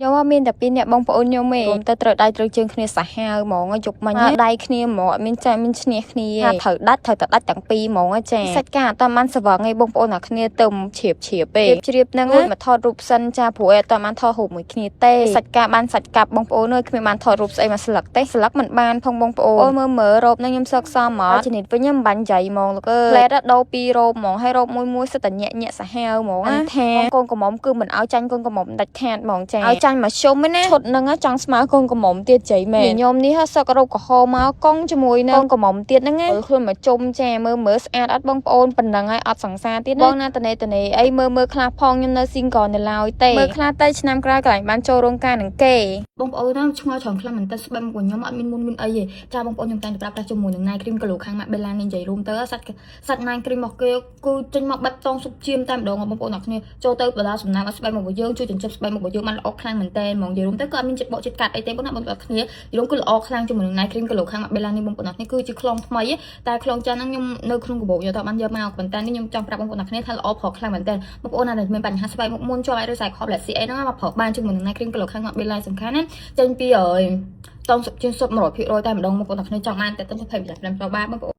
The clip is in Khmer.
យកមកមានតែពីរអ្នកបងប្អូនខ្ញុំឯងទៅត្រូវដៃត្រូវជើងគ្នាសាហាវហ្មងយកមកដៃគ្នាហ្មងអត់មានចាមានឈ្នះគ្នាត្រូវដាច់ទាំងពីរហ្មងចាសាច់ការអត់បានស្វឹងឯងបងប្អូនអ្នកគ្នាទៅជ្រាបពេកជ្រាបហ្នឹងមកថតរូបសិនចាព្រោះអត់បានថតរូបមួយគ្នាទេសាច់ការបានសាច់កាប់បងប្អូនអើយគ្មានបានថតរូបស្អីមកស្លឹកទេស្លឹកមិនបានផងបងប្អូនមើលរ៉ូបហ្នឹងខ្ញុំសឹកសមមកជំនិតវិញខ្ញុំបាញ់ចៃហ្មងលោកអើយផ្លែតដោពីររ៉ូបហ្មងហើយរ៉ូបមួយសិតតែញាក់សាហាវហ្មងថាកូនកំមុំគឺមិនឲ្យចាញ់កូនកំមុំដាច់ខាតហ្មងចាឲ្យចាញ់មកជុំឯណាឈុតហ្នឹងចង់ស្មើកូនកំមុំទៀតចៃមែនខ្ញុំនេះសឹករ៉ូបក្រហមមកកង់ជាមួយនឹងកូនកំមុំទៀតហ្នឹងខ្លួនមកជុំចាមើលស្អាតអត់បងប្អូនប៉ុណ្ណឹងហើយអត់សង្សារទៀតបងណាតនេអីមើលខ្លះផងខ្ញុំនៅ single នៅឡើយទេមើលខ្លះទៅឆ្នាំក្រោយកន្លែងបានចូលរោងការនឹងគេបងប្អូនហ្នឹងឆ្ងល់ច្រើនខ្លាំងមែនតើស្បែកមុខខ្ញុំអត់មានមុនអីទេចាបងប្អូនខ្ញុំតែងតែប្រើប្រាស់ជាមួយនឹង night cream គីឡូខាង MAC Bella នេះនិយាយរួមទៅសាច់ night cream របស់គេគឺចេញមកបែបតងសុបជាមតែម្ដងបងប្អូនអ្នកគ្នាចូលទៅបដាសំណាងឲ្យស្បែកមុខរបស់យើងជួយចិញ្ចឹមស្បែកមុខរបស់យើងបានល្អខ្លាំងមែនតើហ្មងនិយាយរួមទៅក៏អត់មានចិត្តបកចិត្តកាត់អីទេបងប្អូនអ្នកគ្នានិយាយរួមគឺល្អខ្លាំងជាមួយនឹង night cream គីឡូខាង MAC Bella នេះបងប្អូនអ្នកគ្នាគឺជាខ្លងថ្មីតែខ្លងចាស់ហ្នឹងខ្ញុំនៅក្នុងកាបូបយកទៅបានយកមកប៉ុន្តែនេះខ្ញុំចង់ប្រាប់បងប្អូនអ្នកគ្នាថាល្អប្រកខ្លាំងមែនតើបងប្អូនណាដែលមានបញ្ហាស្បែកមុខមុនជាប់អាចឬសាយខប់ Let's see អីហ្នឹងមកប្រើបានជាមួយនឹង night cream គីឡូខាង MAC Bella សំខាន់ណាចេញពីតងជាងសុទ្ធ 100% តែម្ដងបងប្អូនអ្នកគ្នាចង់បានតែទៅ20%បានបងប្អូន